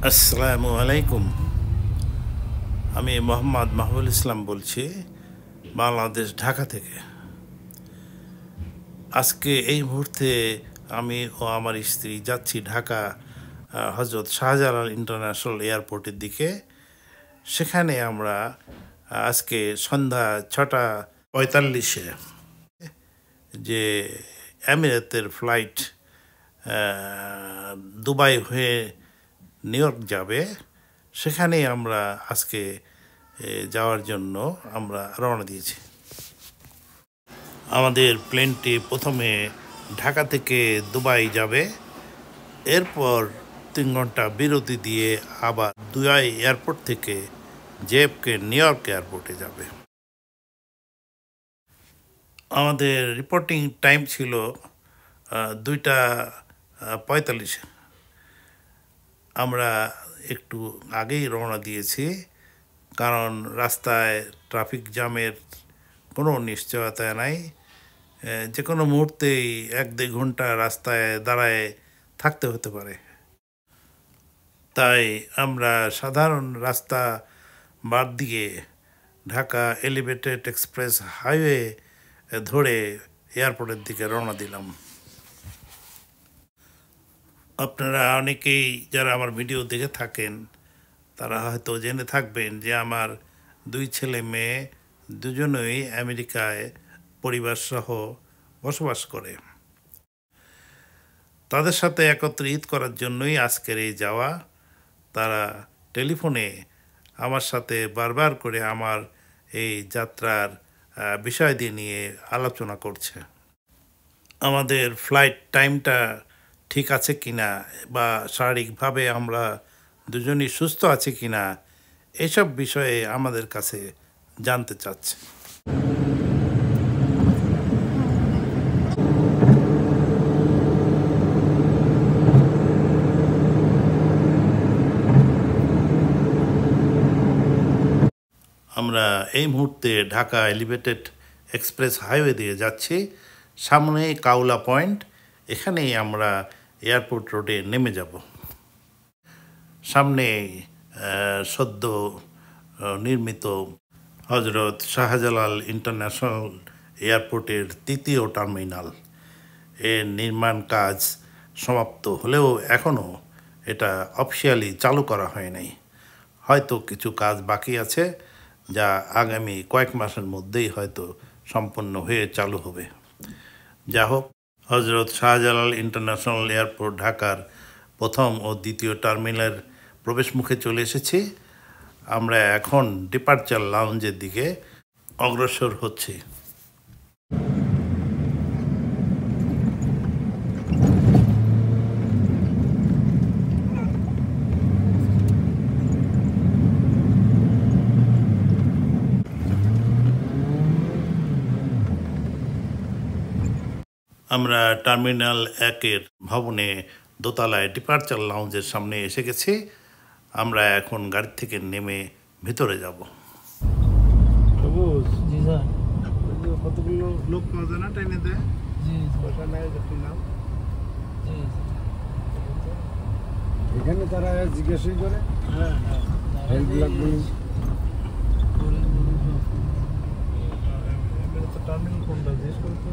আসসালামু আলাইকুম। আমি মোহাম্মদ মাহবুবুল ইসলাম বলছি, বাংলাদেশ, ঢাকা থেকে। আজকে এই মুহূর্তে আমি ও আমার স্ত্রী যাচ্ছি ঢাকা হজরত শাহজালাল ইন্টারন্যাশনাল এয়ারপোর্টের দিকে। সেখানে আমরা আজকে সন্ধ্যা 6:45-এ যে এমিরেতের ফ্লাইট দুবাই হয়ে নিউ ইয়র্ক যাবে, সেখানে আমরা আজকে যাওয়ার জন্য আমরা রওনা দিয়েছি। আমাদের প্লেনটি প্রথমে ঢাকা থেকে দুবাই যাবে, এরপর 3 ঘন্টা বিরতি দিয়ে আবার দুবাই এয়ারপোর্ট থেকে জেএফকে নিউ ইয়র্ক এয়ারপোর্টে যাবে। আমাদের রিপোর্টিং টাইম ছিল 2:45। আমরা একটু আগেই রওনা দিয়েছি, কারণ রাস্তায় ট্রাফিক জ্যামের কোনো নিশ্চয়তা নাই। যে কোনো মুহূর্তেই 1-2 ঘন্টা রাস্তায় দাঁড়ায় থাকতে হতে পারে। তাই আমরা সাধারণ রাস্তা বাদ দিয়ে ঢাকা এলিভেটেড এক্সপ্রেস হাইওয়ে ধরে এয়ারপোর্টের দিকে রওনা দিলাম। আপনারা অনেকেই যারা আমার ভিডিও দেখে থাকেন তারা হয়তো জেনে থাকবেন যে আমার 2 ছেলে মেয়ে দুজনেই আমেরিকায় পরিবার সহ বসবাস করে। তাদের সাথে একত্রে ঈদ করার জন্যই আজকের এই যাওয়া। তারা টেলিফোনে আমার সাথে বারবার করে আমার এই যাত্রার বিষয়টি নিয়ে আলোচনা করছে। আমাদের ফ্লাইট টাইমটা ঠিক আছে কিনা, বা শারীরিকভাবে আমরা দুজনই সুস্থ আছি কিনা, এইসব বিষয়ে আমাদের কাছে জানতে চাচ্ছে। আমরা এই মুহূর্তে ঢাকা এলিভেটেড এক্সপ্রেস হাইওয়ে দিয়ে যাচ্ছি। সামনে কাউলা পয়েন্ট, এখানেই আমরা এয়ারপোর্ট রোডে নেমে যাব। সামনে সদ্য নির্মিত হজরত শাহজালাল ইন্টারন্যাশনাল এয়ারপোর্টের 3য় টার্মিনাল, এর নির্মাণ কাজ সমাপ্ত হলেও এখনও এটা অফিসিয়ালি চালু করা হয় নাই। হয়তো কিছু কাজ বাকি আছে, যা আগামী কয়েক মাসের মধ্যেই হয়তো সম্পন্ন হয়ে চালু হবে। যা হোক, হজরত শাহজালাল ইন্টারন্যাশনাল এয়ারপোর্ট ঢাকার 1ম ও 2য় টার্মিনালের প্রবেশ মুখে চলে এসেছি। আমরা এখন ডিপার্চার লাউঞ্জের দিকে অগ্রসর হচ্ছি। আমরা টার্মিনাল 1-এর ভবনে দোতলায় ডিপার্চার লাউঞ্জের সামনে এসে গেছি। আমরা এখন গাড়ি থেকে নেমে ভিতরে যাব। কতগুলো লোক পাওয়া যায় না ট্রেনে? এখানে তারা জিজ্ঞাসা করে। টার্মিনাল কোনটা জিজ্ঞেস করতো?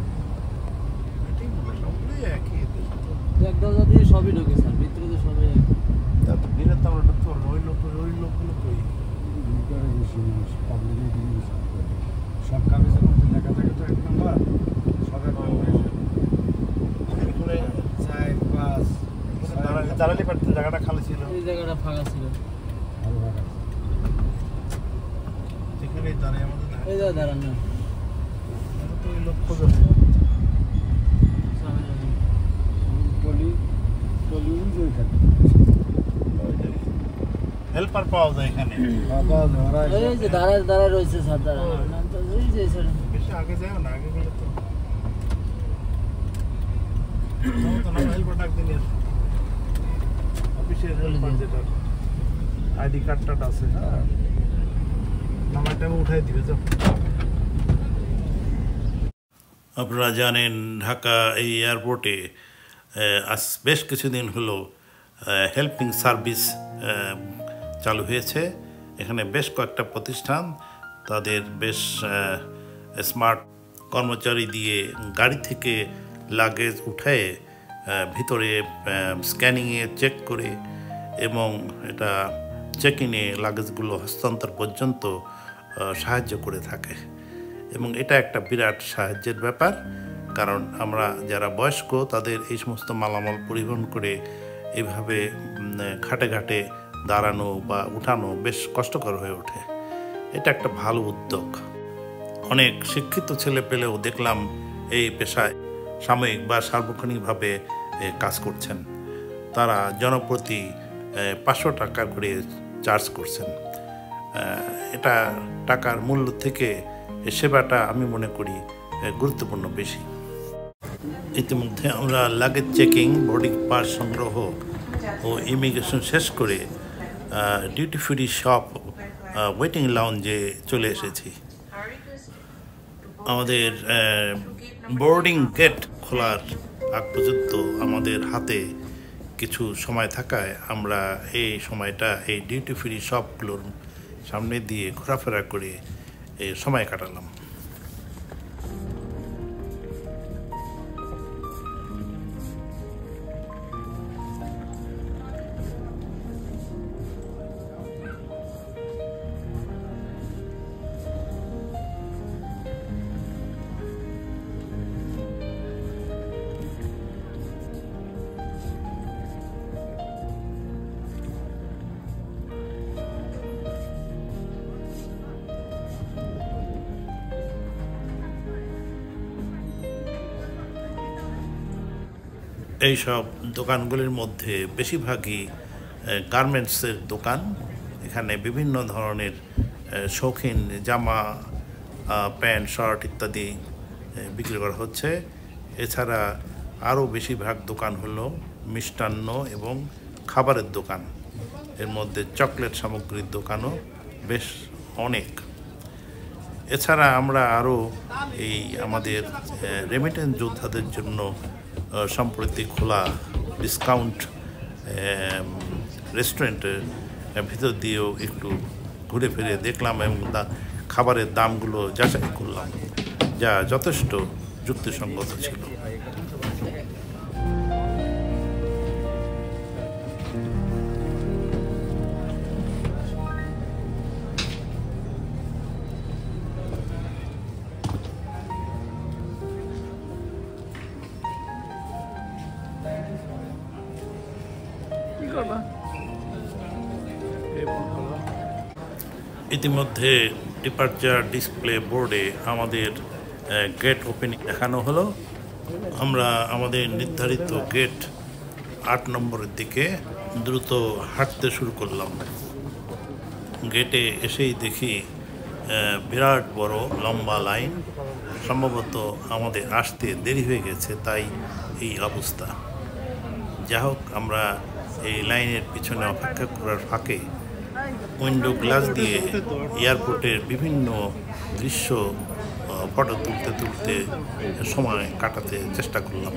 সবই ঢুকে স্যার, ভিতরে তো সবাই সব কাগজের মধ্যে দেখা থাকে তো 1 নম্বর দাঁড়ালি পারতে জায়গাটা খালি ছিল, এই জায়গাটা ফাঁকা ছিল। যেখানেই দাঁড়ায় আমাদের এই জায়গা দাঁড়ান না, তো ওই লোক খোঁজে হেল্পার পাওয়া যায় এখানে। এই যে দাঁড়ায় দাঁড়ায় রয়েছে স্যার, দাঁড়ায় এই যে স্যার বেশি আগে যাও না, আগে গেলে তো না হেল্পার ডাক দিলে অফিসের হেল্পার যেটা আইডি কার্ডটা আছে, নাম্বারটা উঠাই দিবে। যাও, আপনারা জানেন ঢাকা এই এয়ারপোর্টে আজ বেশ কিছুদিন হলো হেল্পিং সার্ভিস চালু হয়েছে। এখানে বেশ কয়েকটা প্রতিষ্ঠান তাদের বেশ স্মার্ট কর্মচারী দিয়ে গাড়ি থেকে লাগেজ উঠায় ভিতরে স্ক্যানিংয়ে চেক করে এবং এটা চেকিংয়ে লাগেজগুলো হস্তান্তর পর্যন্ত সাহায্য করে থাকে। এবং এটা একটা বিরাট সাহায্যের ব্যাপার, কারণ আমরা যারা বয়স্ক তাদের এই সমস্ত মালামাল পরিবহন করে এইভাবে ঘাটে ঘাটে দাঁড়ানো বা উঠানো বেশ কষ্টকর হয়ে ওঠে। এটা একটা ভালো উদ্যোগ। অনেক শিক্ষিত ছেলে পেলেও দেখলাম এই পেশায় সাময়িক বা সার্বক্ষণিকভাবে কাজ করছেন। তারা জনপ্রতি 500 টাকা করে চার্জ করছেন। এটা টাকার মূল্য থেকে সেবাটা আমি মনে করি গুরুত্বপূর্ণ বেশি। ইতিমধ্যে আমরা লাগেজ চেকিং, বোর্ডিং পাস সংগ্রহ ও ইমিগ্রেশন শেষ করে ডিউটি ফ্রি শপ ওয়েটিং লাউঞ্জে চলে এসেছি। আমাদের বোর্ডিং গেট খোলার আগ পর্যন্ত আমাদের হাতে কিছু সময় থাকায় আমরা এই সময়টা এই ডিউটি ফ্রি শপগুলোর সামনে দিয়ে ঘোরাফেরা করে সময় কাটালাম। এইসব দোকানগুলির মধ্যে বেশিরভাগই গার্মেন্টসের দোকান। এখানে বিভিন্ন ধরনের শৌখিন জামা, প্যান্ট, শার্ট ইত্যাদি বিক্রি করা হচ্ছে। এছাড়া আরও বেশিরভাগ দোকান হলো মিষ্টান্ন এবং খাবারের দোকান। এর মধ্যে চকলেট সামগ্রীর দোকানও বেশ অনেক। এছাড়া আমরা আরও এই আমাদের রেমিটেন্স যোদ্ধাদের জন্য সম্প্রতি খোলা ডিসকাউন্ট রেস্টুরেন্টের ভিতর দিয়েও একটু ঘুরে ফিরে দেখলাম এবং খাবারের দামগুলো যাচাই করলাম, যা যথেষ্ট যুক্তিসঙ্গত ছিল। ইতিমধ্যে ডিপার্চার ডিসপ্লে বোর্ডে আমাদের গেট ওপেনিং দেখানো হলো। আমরা আমাদের নির্ধারিত গেট 8 নম্বরের দিকে দ্রুত হাঁটতে শুরু করলাম। গেটে এসেই দেখি বিরাট বড় লম্বা লাইন। সম্ভবত আমাদের আসতে দেরি হয়ে গেছে, তাই এই অবস্থা। যা হোক, আমরা এই লাইনের পিছনে অপেক্ষা করার ফাঁকে উইন্ডো গ্লাস দিয়ে এয়ারপোর্টের বিভিন্ন দৃশ্য ফটো তুলতে তুলতে সময় কাটাতে চেষ্টা করলাম।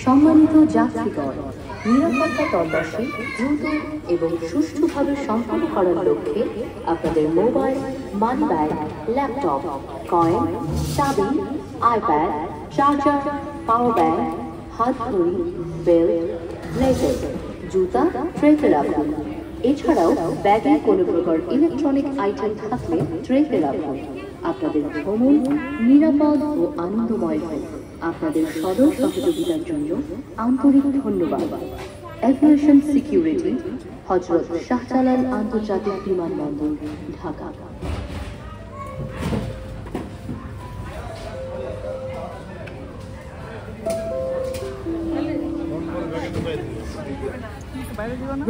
সম্মানিত যাত্রীগণ, নিরাপত্তা তল্লাশি দ্রুত এবং সুষ্ঠুভাবে সম্পন্ন করার লক্ষ্যে আপনাদের মোবাইল, মানিব্যাগ, ল্যাপটপ, কয়েন, চাবি, আইপ্যাড, চার্জার, পাওয়ার ব্যাংক, হাতঘড়ি, বেল্ট, ব্লেজার, জুতা ট্রেতে রাখুন। এছাড়াও ব্যাগে কোনো প্রকার ইলেকট্রনিক আইটেম থাকলে ট্রেতে রাখুন। আপনাদের ভ্রমণ নিরাপদ ও আনন্দময় হোক। আপনাদের সদয় সহযোগিতার জন্য আন্তরিক ধন্যবাদ। এভিয়েশন সিকিউরিটি, হযরত শাহজালাল আন্তর্জাতিক বিমানবন্দর, Dhaka.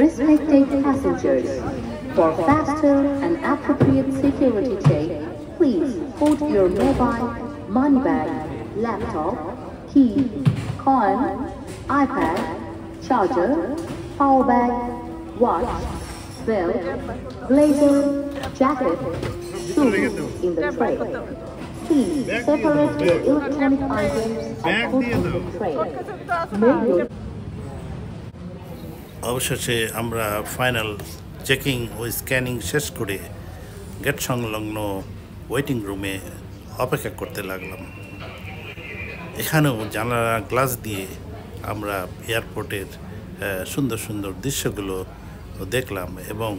Respected passengers, for faster and appropriate security check, please put your mobile, money bag, laptop, key, coin, iPad, charger, power bank, watch, belt, blazer, jacket, shoes in the tray. Please separate your electronic items and put in the tray. Make your অবশেষে আমরা final checking ও scanning শেষ করে gate সংলগ্ন waiting রুমে অপেক্ষা করতে লাগলাম। এখানেও জানালা গ্লাস দিয়ে আমরা এয়ারপোর্টের সুন্দর সুন্দর দৃশ্যগুলো দেখলাম এবং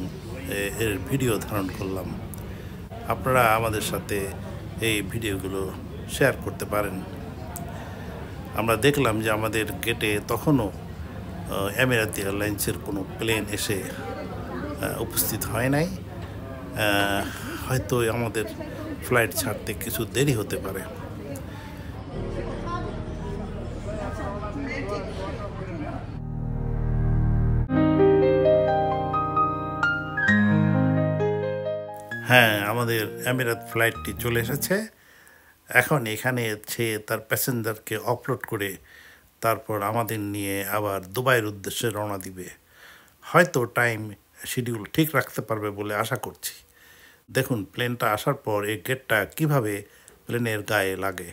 এর ভিডিও ধারণ করলাম। আপনারা আমাদের সাথে এই ভিডিওগুলো শেয়ার করতে পারেন। আমরা দেখলাম যে আমাদের গেটে তখনও এমিরাতি এয়ারলাইন্সের কোনো প্লেন এসে উপস্থিত হয় নাই। হয়তো আমাদের ফ্লাইট ছাড়তে কিছু দেরি হতে পারে। হ্যাঁ, আমাদের এমিরাত ফ্লাইটটি চলে এসেছে। এখন এখানে সে তার প্যাসেঞ্জারকে অপলোড করে তারপর আমাদের নিয়ে আবার দুবাইয়ের উদ্দেশ্যে রওনা দিবে। হয়তো টাইম শিডিউল ঠিক রাখতে পারবে বলে আশা করছি। দেখুন প্লেনটা আসার পর এই গেটটা কিভাবে প্লেনের গায়ে লাগে।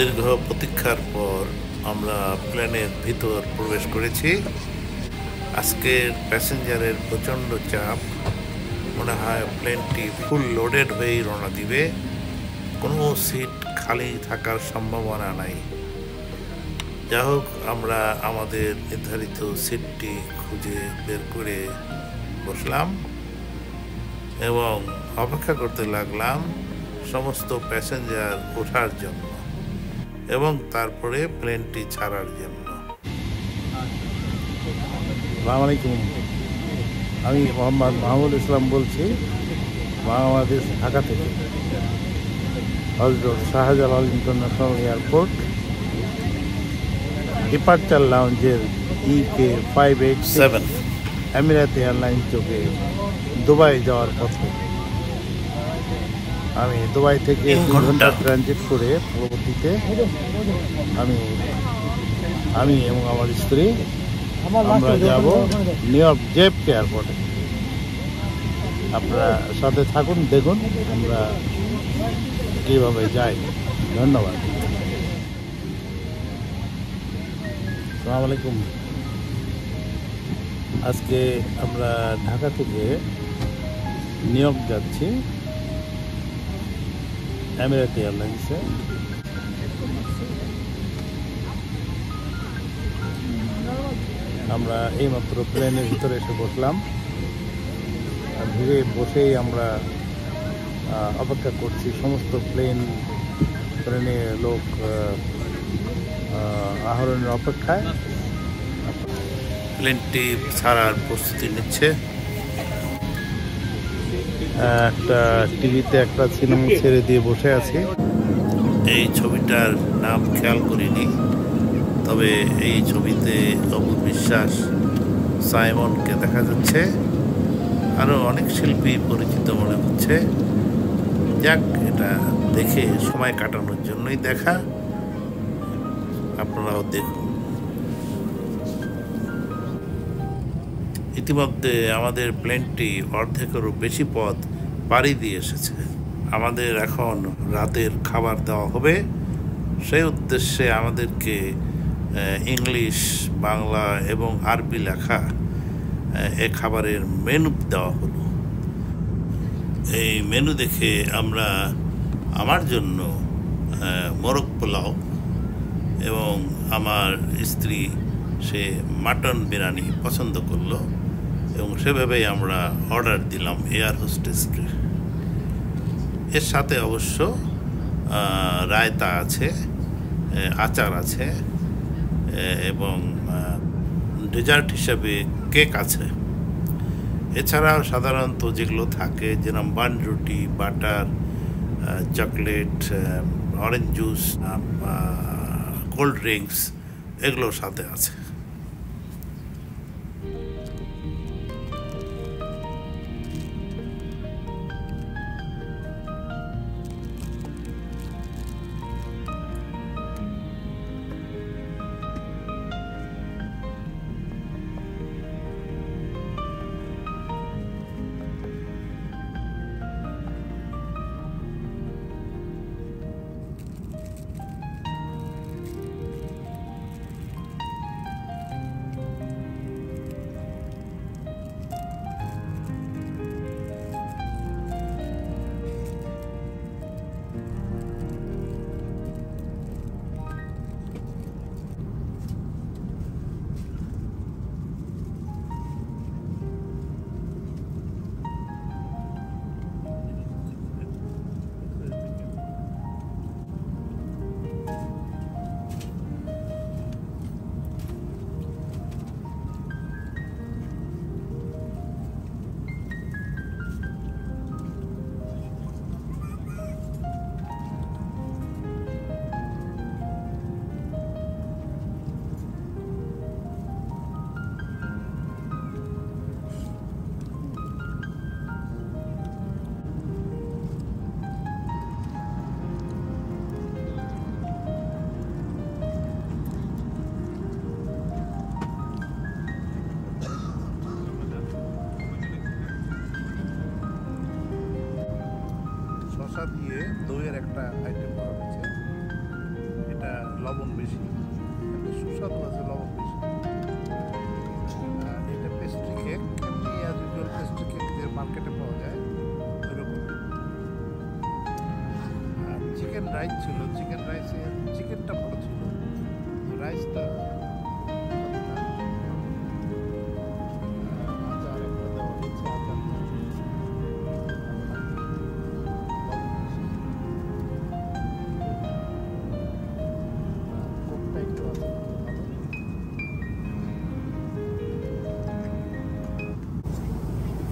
দীর্ঘ প্রতীক্ষার পর আমরা প্লেনের ভিতর প্রবেশ করেছি। আজকের প্যাসেঞ্জারের প্রচণ্ড চাপ, মনে হয় প্লেনটি ফুল লোডেড হয়েই রওনা দিবে। কোনো সিট খালি থাকার সম্ভাবনা নাই। যা হোক, আমরা আমাদের নির্ধারিত সিটটি খুঁজে বের করে বসলাম এবং অপেক্ষা করতে লাগলাম সমস্ত প্যাসেঞ্জার ওঠার জন্য এবং তারপরে প্লেনটি ছাড়ার জন্য। আসসালামু আলাইকুম, আমি মোহাম্মদ মাহমুদ ইসলাম বলছি, বাংলাদেশ ঢাকা থেকে। Hazrat Shahjalal international airport departure লাউঞ্জের EK 587 এমিরাত এয়ারলাইন্স যোগে দুবাই যাওয়ার পথে। আমি দুবাই থেকে 2 ঘন্টা ট্রানজিট করে পরবর্তীতে আমি এবং আমার স্ত্রী আমরা যাব নিউ ইয়র্ক JFK এয়ারপোর্টে। আপনারা সাথে থাকুন, দেখুন আমরা কীভাবে যাই। ধন্যবাদ। আসসালামু আলাইকুম। আজকে আমরা ঢাকা থেকে নিউ ইয়র্ক যাচ্ছি এমিরাত এয়ারলাইন্সে। আমরা এইমাত্র প্লেনের ভিতরে এসে বসলাম। ধীরে বসেই আমরা অপেক্ষা করছি সমস্ত প্লেনে লোক আহরণের অপেক্ষায়। প্লেনটি ছাড়ার প্রস্তুতি নিচ্ছে। একটা টিভিতে একটা সিনেমা ছেড়ে দিয়ে বসে আছি। এই ছবিটার নাম খেয়াল করিনি, তবে এই ছবিতে অপু বিশ্বাস, সাইমনকে দেখা যাচ্ছে। আরও অনেক শিল্পী পরিচিত মনে হচ্ছে। যাক, এটা দেখে সময় কাটানোর জন্যই দেখা। আপনারাও দেখুন। ইতিমধ্যে আমাদের প্লেনটি অর্ধেকেরও বেশি পথ পাড়ি দিয়ে এসেছে। আমাদের এখন রাতের খাবার দেওয়া হবে। সেই উদ্দেশ্যে আমাদেরকে ইংলিশ, বাংলা এবং আরবি লেখা এ খাবারের মেনু দেওয়া হলো। এই মেনু দেখে আমরা আমার জন্য মোরগ পোলাও এবং আমার স্ত্রী সে মাটন বিরিয়ানি পছন্দ করলো এবং সেভাবেই আমরা অর্ডার দিলাম এয়ার হোস্টেসকে। এর সাথে অবশ্য রায়তা আছে, আচার আছে এবং ডেজার্ট হিসাবে কেক আছে। এছাড়াও সাধারণত যেগুলো থাকে যেরকম বান রুটি, butter, chocolate, orange juice, cold drinks এগুলোর সাথে আছে। শসা দিয়ে দইয়ের একটা আইটেম করা হয়েছে। এটা লবণ বেশি, সুস্বাদু আছে, লবণ বেশি। এটা পেস্ট্রি কেক, এমনি অ্যাজ ইউজুয়াল পেস্ট্রি কেক যে মার্কেটে পাওয়া যায় ওইরকম। আর চিকেন রাইস ছিল, চিকেন রাইসে চিকেনটা ভালো ছিল, রাইসটা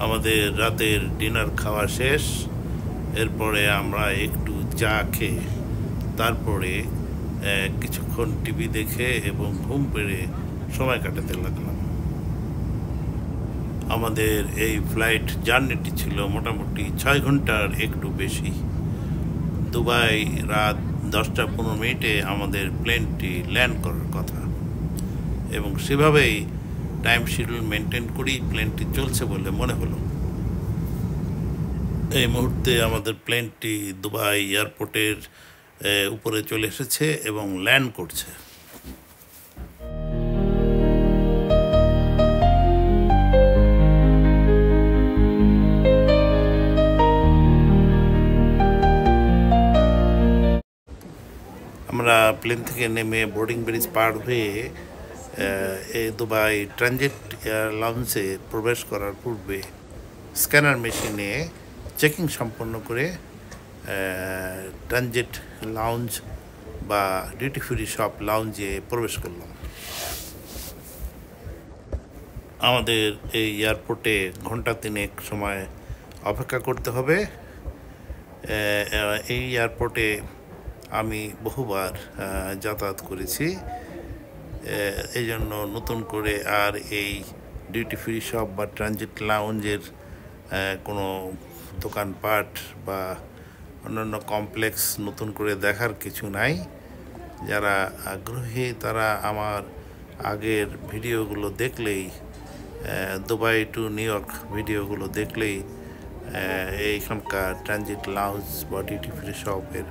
আমাদের রাতের ডিনার খাওয়া শেষ। এরপরে আমরা একটু চা খেয়ে তারপরে কিছুক্ষণ টিভি দেখে এবং ঘুম পেড়ে সময় কাটাতে লাগলাম। আমাদের এই ফ্লাইট জার্নিটি ছিল মোটামুটি 6 ঘন্টার একটু বেশি। দুবাই রাত 10:15 আমাদের প্লেনটি ল্যান্ড করার কথা এবং সেভাবেই টাইম শিডিউল মেনটেন করেই প্লেনটি চলছে বলে মনে হলো। এই মুহূর্তে আমাদের প্লেনটি দুবাই এয়ারপোর্টের উপরে চলে এসেছে এবং ল্যান্ড করছে। আমরা প্লেন থেকে নেমে বোর্ডিং ব্রিজ পার হয়ে এই দুবাই ট্রানজিট লাউঞ্জে প্রবেশ করার পূর্বে স্ক্যানার মেশিনে চেকিং সম্পন্ন করে ট্রানজিট লাউঞ্জ বা ডিউটি ফ্রি শপ লাউঞ্জে প্রবেশ করলাম। আমাদের এই এয়ারপোর্টে ঘন্টা 3 সময় অপেক্ষা করতে হবে। এই এয়ারপোর্টে আমি বহুবার যাতায়াত করেছি, এই জন্য নতুন করে আর এই ডিউটি ফ্রি শপ বা ট্রানজিট লাউঞ্জের কোনো দোকানপাট বা অন্যান্য কমপ্লেক্স নতুন করে দেখার কিছু নাই। যারা আগ্রহী তারা আমার আগের ভিডিওগুলো দেখলেই দুবাই টু নিউ ইয়র্ক ভিডিওগুলো দেখলেই এইখানকার ট্রানজিট লাউঞ্জ বা ডিউটি ফ্রি শপের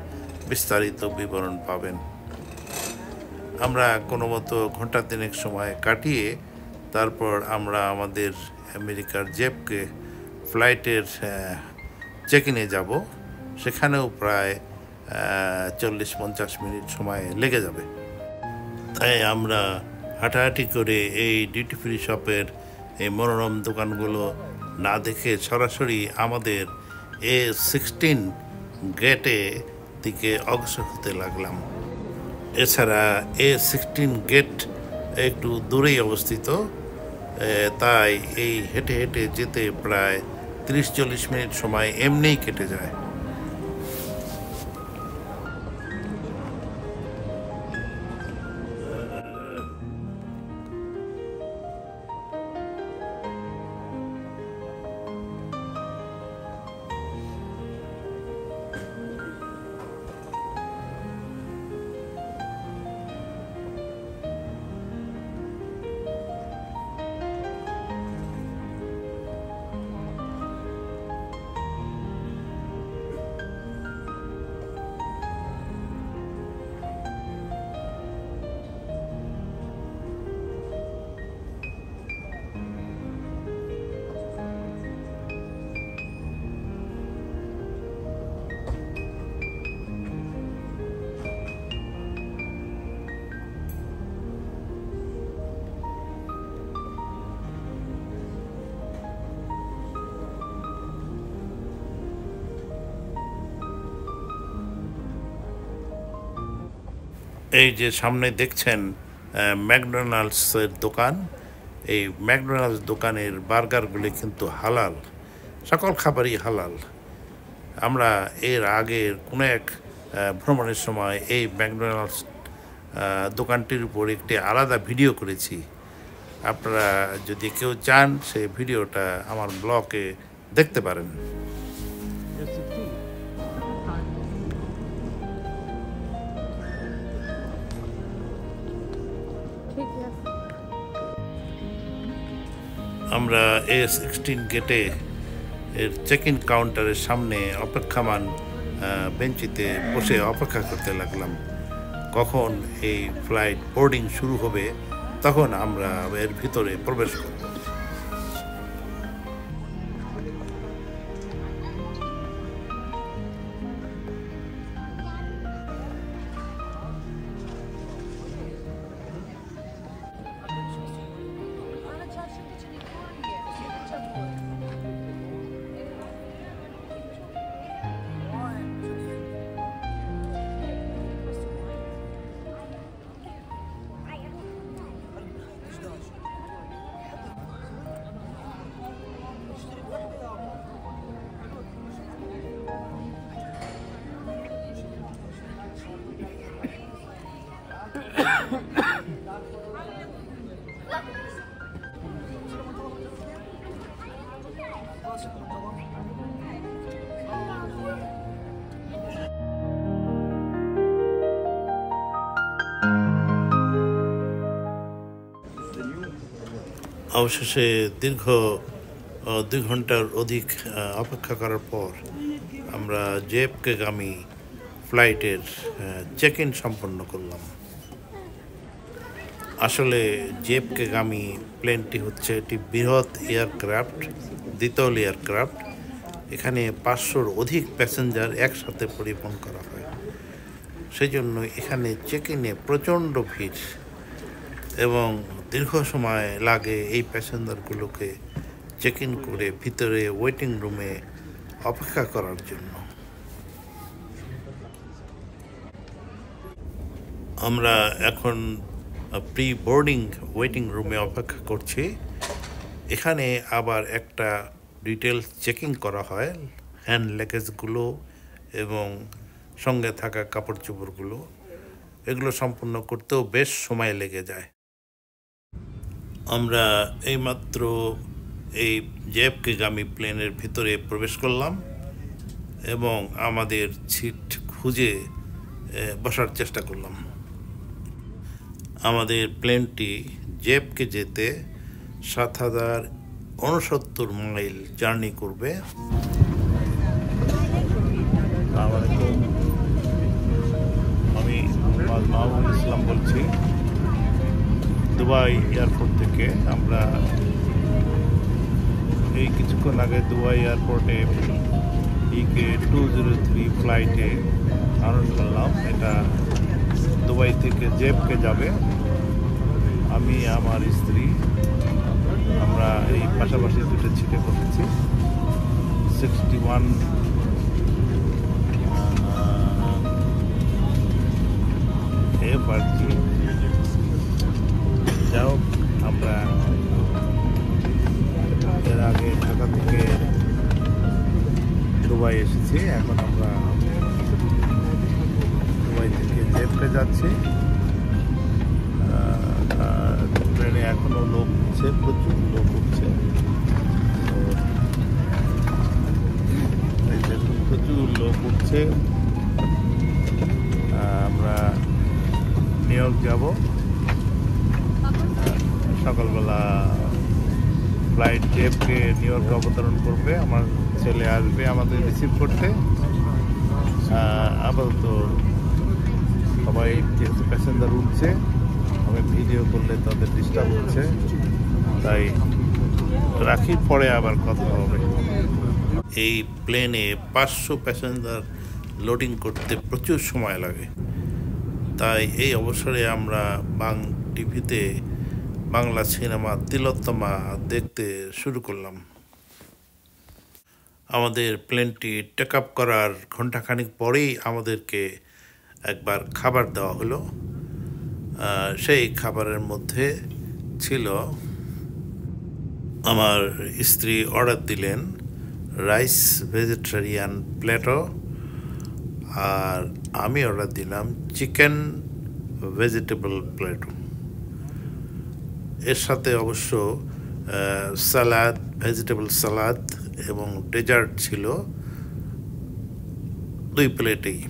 বিস্তারিত বিবরণ পাবেন। আমরা কোনো মতো ঘন্টা 3 সময় কাটিয়ে তারপর আমরা আমাদের আমেরিকার জেপকে ফ্লাইটের চেক ইনে যাব। সেখানেও প্রায় 40-50 মিনিট সময় লেগে যাবে। তাই আমরা হাঁটাহাঁটি করে এই ডিউটি ফ্রি শপের এই মনোরম দোকানগুলো না দেখে সরাসরি আমাদের A16 গেটে দিকে অগ্রসর হতে লাগলাম। এছাড়া A16 গেট একটু দূরেই অবস্থিত, তাই এই হেঁটে হেঁটে যেতে প্রায় 30-40 মিনিট সময় এমনিই কেটে যায়। এই যে সামনে দেখছেন ম্যাকডোনাল্ডসের দোকান। এই ম্যাকডোনাল্ডস দোকানের বার্গারগুলি কিন্তু হালাল, সকল খাবারই হালাল। আমরা এর আগের কোনো এক ভ্রমণের সময় এই ম্যাকডোনাল্ডস দোকানটির উপর একটি আলাদা ভিডিও করেছি। আপনারা যদি কেউ চান সেই ভিডিওটা আমার ব্লগে দেখতে পারেন। আমরা A16 গেটে এর চেক ইন কাউন্টারের সামনে অপেক্ষামান বেঞ্চিতে বসে অপেক্ষা করতে লাগলাম কখন এই ফ্লাইট বোর্ডিং শুরু হবে, তখন আমরা এর ভিতরে প্রবেশ করব। অবশেষে দীর্ঘ 2 ঘন্টার অধিক অপেক্ষা করার পর আমরা জেএফকেগামী ফ্লাইটের চেক ইন সম্পন্ন করলাম। আসলে জেএফকেগামী প্লেনটি হচ্ছে একটি বৃহৎ এয়ারক্রাফট, দ্বিতল এয়ারক্রাফট। এখানে 500-র অধিক প্যাসেঞ্জার একসাথে পরিবহন করা হয়। সেই জন্য এখানে চেক ইনে প্রচণ্ড ভিড় এবং দীর্ঘ সময় লাগে এই প্যাসেঞ্জারগুলোকে চেক ইন করে ভিতরে ওয়েটিং রুমে অপেক্ষা করার জন্য। আমরা এখন প্রি বোর্ডিং ওয়েটিং রুমে অপেক্ষা করছি। এখানে আবার একটা ডিটেলস চেকিং করা হয়, হ্যান্ড লাগেজগুলো এবং সঙ্গে থাকা কাপড় চোপড়গুলো, এগুলো সম্পূর্ণ করতেও বেশ সময় লেগে যায়। আমরা এইমাত্র এই জেএফকেগামী প্লেনের ভিতরে প্রবেশ করলাম এবং আমাদের সিট খুঁজে বসার চেষ্টা করলাম। আমাদের প্লেনটি জেএফকে যেতে 7,069 মাইল জার্নি করবে। আমি মাহবুব ইসলাম বলছি দুবাই এয়ারপোর্ট থেকে। আমরা এই কিছুক্ষণ আগে দুবাই এয়ারপোর্টে EK 203 ফ্লাইটে আরোহণ করলাম। এটা দুবাই থেকে জেবকে যাবে। আমি আমার স্ত্রী আমরা এই পাশাপাশি দুটো ছিটে বসেছি। 61 FRG। যাও আমরা এর আগে ঢাকা থেকে দুবাই এসেছি, এখন আমরা দুবাই থেকে জেবকে যাচ্ছি। ট্রেনে এখনো লোক উঠছে, প্রচুর লোক উঠছে। প্রচুর লোক উঠছে। আমরা নিউ ইয়র্ক যাব। সকালবেলা ফ্লাইট জেবকে নিউ ইয়র্কে অবতরণ করবে। আমার ছেলে আসবে আমাদের রিসিভ করতে। আপাতত সবাই যেহেতু প্যাসেঞ্জার উঠছে, আমি ভিডিও করলে তাদের ডিস্টার্ব হচ্ছে, তাই রাখি, পরে আবার কথা হবে। এই প্লেনে 500 প্যাসেঞ্জার লোডিং করতে প্রচুর সময় লাগে। তাই এই অবসরে আমরা টিভিতে বাংলা সিনেমা তিলোত্তমা দেখতে শুরু করলাম। আমাদের প্লেনটি টেক আপ করার ঘণ্টাখানিক পরেই আমাদেরকে একবার খাবার দেওয়া হলো। সেই খাবারের মধ্যে ছিল, আমার স্ত্রী অর্ডার দিলেন রাইস ভেজিটেরিয়ান প্লেটো, আর আমি অর্ডার দিলাম চিকেন ভেজিটেবল প্লেটো। এর সাথে অবশ্য সালাদ, ভেজিটেবল সালাদ এবং ডেজার্ট ছিল 2 প্লেটেই।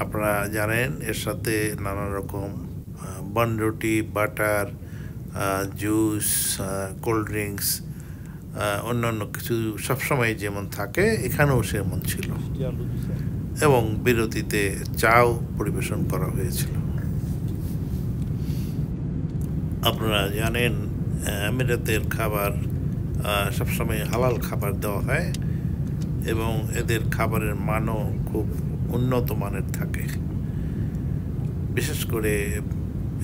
আপনারা জানেন এর সাথে নানা রকম বনরুটি, বাটার, জুস, কোল্ড ড্রিঙ্কস, অন্যান্য কিছু সবসময় যেমন থাকে এখানেও সেমন ছিল, এবং বিরতিতে চাও পরিবেশন করা হয়েছিল। আপনারা জানেন আমিরাতের খাবার সবসময় হালাল খাবার দেওয়া হয় এবং এদের খাবারের মানও খুব উন্নত মানের থাকে। বিশেষ করে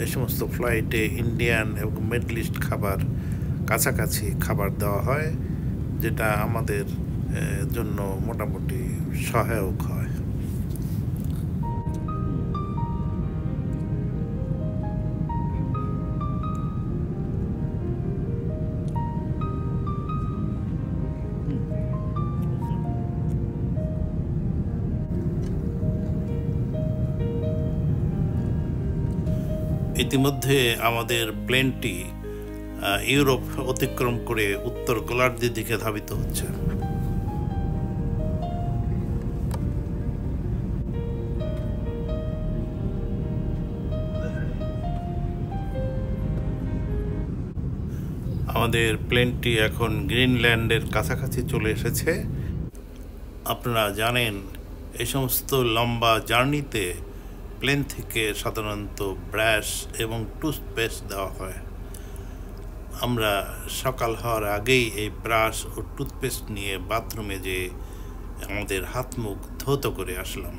এই সমস্ত ফ্লাইটে ইন্ডিয়ান এবং মিডল ইস্ট খাবার কাছাকাছি খাবার দেওয়া হয়, যেটা আমাদের জন্য মোটামুটি সহায়ক হয়। ইতিমধ্যে আমাদের প্লেনটি ইউরোপ অতিক্রম করে উত্তর গোলার্ধের দিকে ধাবিত হচ্ছে। আমাদের প্লেনটি এখন গ্রিনল্যান্ডের কাছাকাছি চলে এসেছে। আপনারা জানেন এই সমস্ত লম্বা জার্নিতে প্লেন থেকে সাধারণত ব্রাশ এবং টুথপেস্ট দেওয়া হয়। আমরা সকাল হওয়ার আগেই এই ব্রাশ ও টুথপেস্ট নিয়ে বাথরুমে যেয়ে আমাদের হাত মুখ ধৌত করে আসলাম।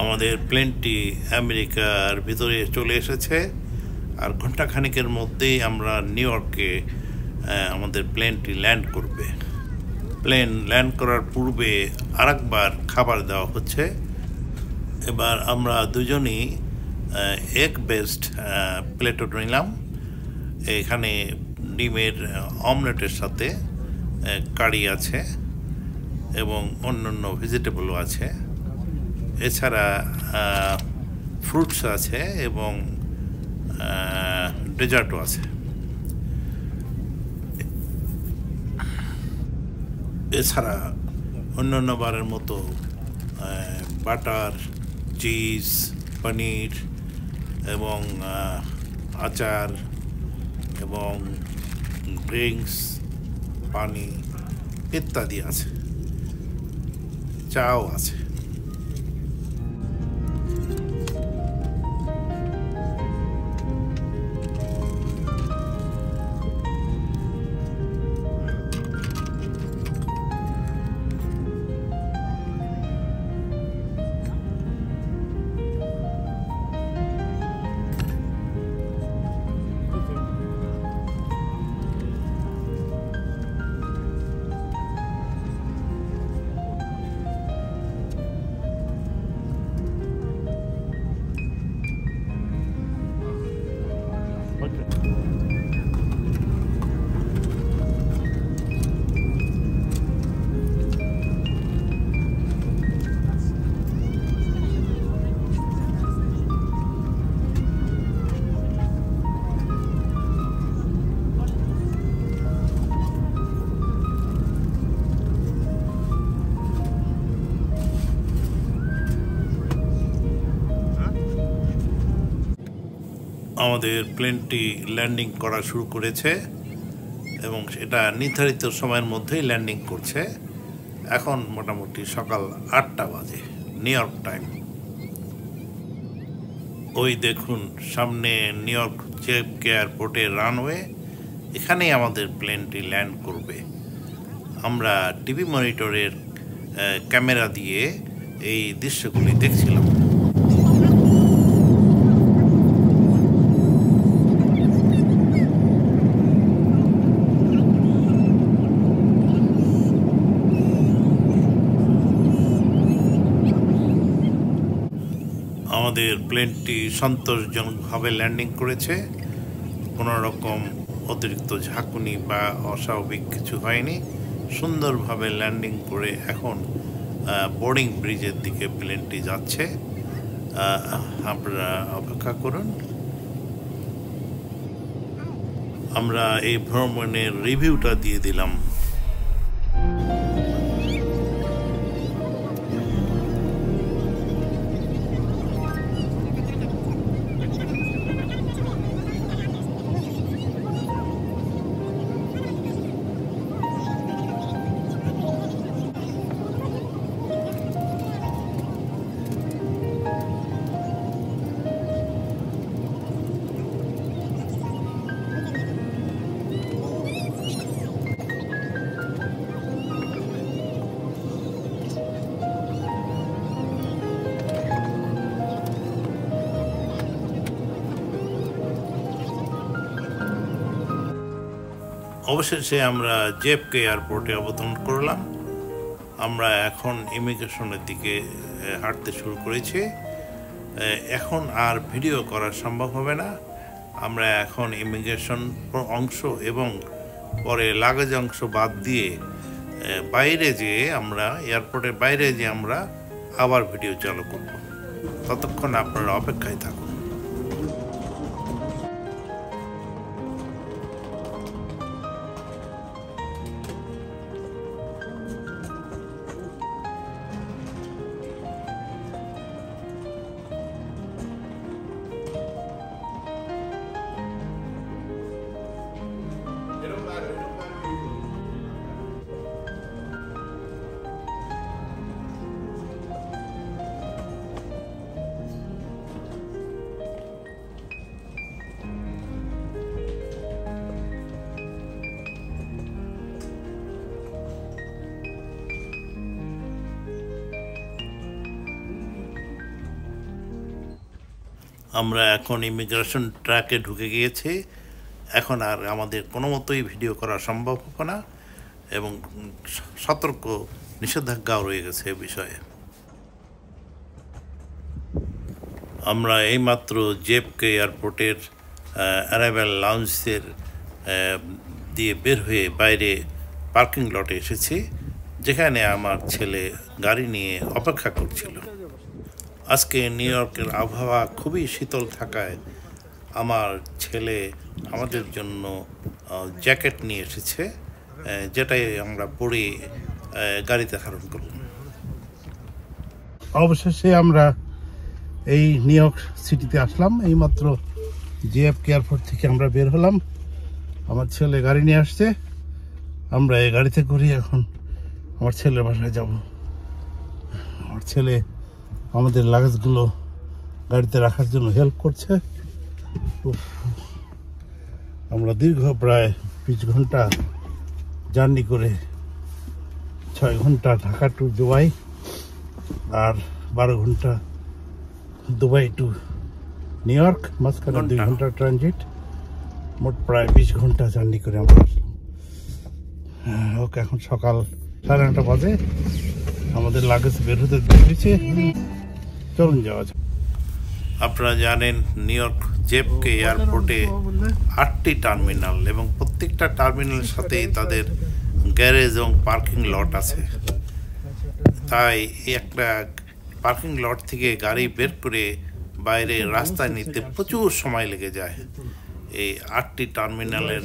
আমাদের প্লেনটি আমেরিকার ভিতরে চলে এসেছে, আর ঘণ্টাখানেকের মধ্যেই আমরা নিউ ইয়র্কে আমাদের প্লেনটি ল্যান্ড করবে। প্লেন ল্যান্ড করার পূর্বে আরেকবার খাবার দেওয়া হচ্ছে। এবার আমরা দুজনই এগ বেসড প্লেটো নিলাম। এখানে ডিমের অমলেটের সাথে কারি আছে এবং অন্যান্য ভেজিটেবলও আছে। এছাড়া ফ্রুটস আছে এবং ডেজার্টও আছে। এছাড়া অন্যান্য বারের মতো বাটার, চিজ, পনির এবং আচার এবং ড্রিঙ্কস, পানি ইত্যাদি আছে, চাও আছে। আমাদের প্লেনটি ল্যান্ডিং করা শুরু করেছে এবং সেটা নির্ধারিত সময়ের মধ্যেই ল্যান্ডিং করছে। এখন মোটামুটি সকাল 8টা বাজে নিউ ইয়র্ক টাইম। ওই দেখুন সামনে নিউ ইয়র্ক জেএফকে এয়ারপোর্টের রানওয়ে, এখানেই আমাদের প্লেনটি ল্যান্ড করবে। আমরা টিভি মনিটরের ক্যামেরা দিয়ে এই দৃশ্যগুলি দেখছিলাম। আমাদের প্লেনটি সন্তোষজনকভাবে ল্যান্ডিং করেছে, কোনো রকম অতিরিক্ত ঝাঁকুনি বা অস্বাভাবিক কিছু হয়নি। সুন্দরভাবে ল্যান্ডিং করে এখন বোর্ডিং ব্রিজের দিকে প্লেনটি যাচ্ছে। আপনারা অপেক্ষা করুন। আমরা এই ভ্রমণের রিভিউটা দিয়ে দিলাম। অবশেষে আমরা জেএফকে এয়ারপোর্টে অবতরণ করলাম। আমরা এখন ইমিগ্রেশনের দিকে হাঁটতে শুরু করেছি। এখন আর ভিডিও করা সম্ভব হবে না। আমরা এখন ইমিগ্রেশন অংশ এবং পরে লাগেজ অংশ বাদ দিয়ে বাইরে যেয়ে আমরা এয়ারপোর্টের বাইরে যেয়ে আমরা আবার ভিডিও চালু করব। ততক্ষণ আপনারা অপেক্ষায় থাকুন। আমরা এখন ইমিগ্রেশন ট্র্যাকে ঢুকে গিয়েছি। এখন আর আমাদের কোনো মতোই ভিডিও করা সম্ভব হবে না এবং সতর্ক নিষেধাজ্ঞাও রয়ে গেছে এ বিষয়ে। আমরা এইমাত্র জেএফকে এয়ারপোর্টের অ্যারাইভাল লাউঞ্জের দিয়ে বের হয়ে বাইরে পার্কিং লটে এসেছি, যেখানে আমার ছেলে গাড়ি নিয়ে অপেক্ষা করছিল। আজকে নিউ ইয়র্কের আবহাওয়া খুবই শীতল থাকায় আমার ছেলে আমাদের জন্য জ্যাকেট নিয়ে এসেছে, যেটাই আমরা পরে গাড়িতে আরোহণ করব। অবশেষে আমরা এই নিউ ইয়র্ক সিটিতে আসলাম। এইমাত্র জেএফকে এয়ারপোর্ট থেকে আমরা বের হলাম। আমার ছেলে গাড়ি নিয়ে আসছে, আমরা এই গাড়িতে করি এখন আমার ছেলের বাসায় যাব। আমার ছেলে আমাদের লাগেজগুলো গাড়িতে রাখার জন্য হেল্প করছে। আমরা দীর্ঘ প্রায় 20 ঘন্টা জার্নি করে 6 ঘন্টা ঢাকা টু দুবাই আর 12 ঘন্টা দুবাই টু নিউ ইয়র্ক, মাঝখানে 2 ঘন্টা ট্রানজিট, মোট প্রায় 20 ঘন্টা জার্নি করে আমরা আসলাম। ওকে, এখন সকাল 9:30 বাজে, আমাদের লাগেজ বের হতে দিয়েছে, চলুন যাওয়া যাক। আপনারা জানেন নিউ ইয়র্ক জেএফকে এয়ারপোর্টে 8টি টার্মিনাল এবং প্রত্যেকটা টার্মিনালের সাথে তাদের গ্যারেজ এবং পার্কিং লট আছে। তাই একটা পার্কিং লট থেকে গাড়ি বের করে বাইরে রাস্তায় নিতে প্রচুর সময় লেগে যায়। এই 8টি টার্মিনালের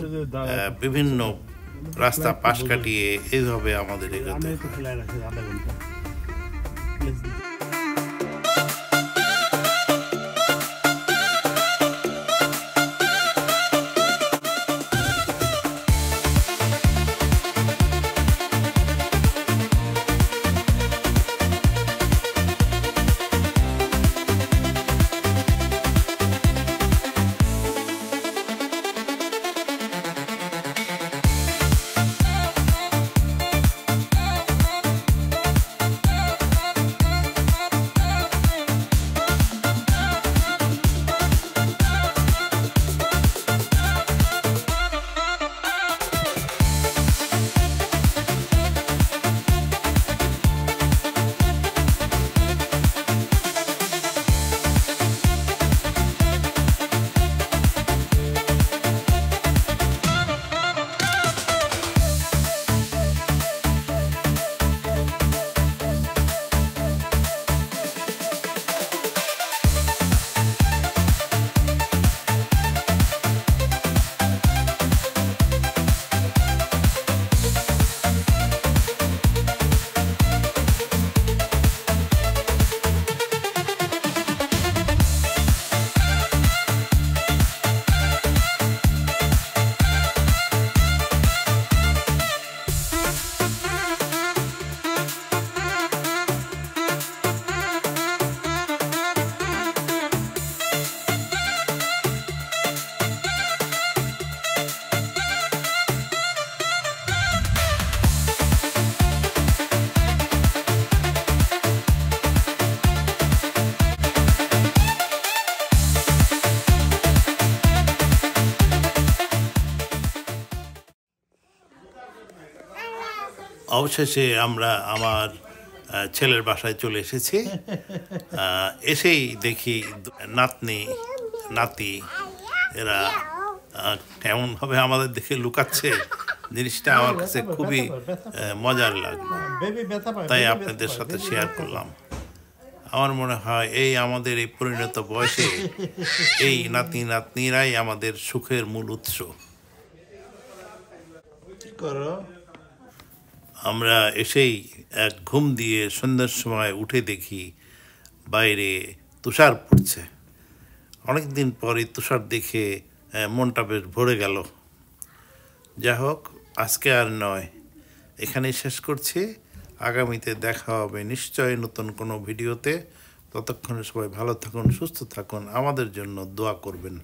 বিভিন্ন রাস্তা পাশ কাটিয়ে এইভাবে আমাদের এগোতে হয়। অবশেষে আমরা আমার ছেলের বাসায় চলে এসেছি। এসেই দেখি নাতনি নাতি এরা কেমনভাবে আমাদের দেখে লুকাচ্ছে, জিনিসটা আমার কাছে খুবই মজার লাগলো, তাই আপনাদের সাথে শেয়ার করলাম। আমার মনে হয় এই আমাদের এই পরিণত বয়সে এই নাতি নাতনিরাই আমাদের সুখের মূল উৎস। আমরা এসেই এক ঘুম দিয়ে সন্ধ্যার সময় উঠে দেখি বাইরে তুষার পড়ছে। অনেকদিন পরে তুষার দেখে মনটা বেশ ভরে গেল। যা হোক, আজকে আর নয়, এখানেই শেষ করছি। আগামীতে দেখা হবে নিশ্চয়ই নতুন কোনো ভিডিওতে। ততক্ষণে সবাই ভালো থাকুন, সুস্থ থাকুন, আমাদের জন্য দোয়া করবেন।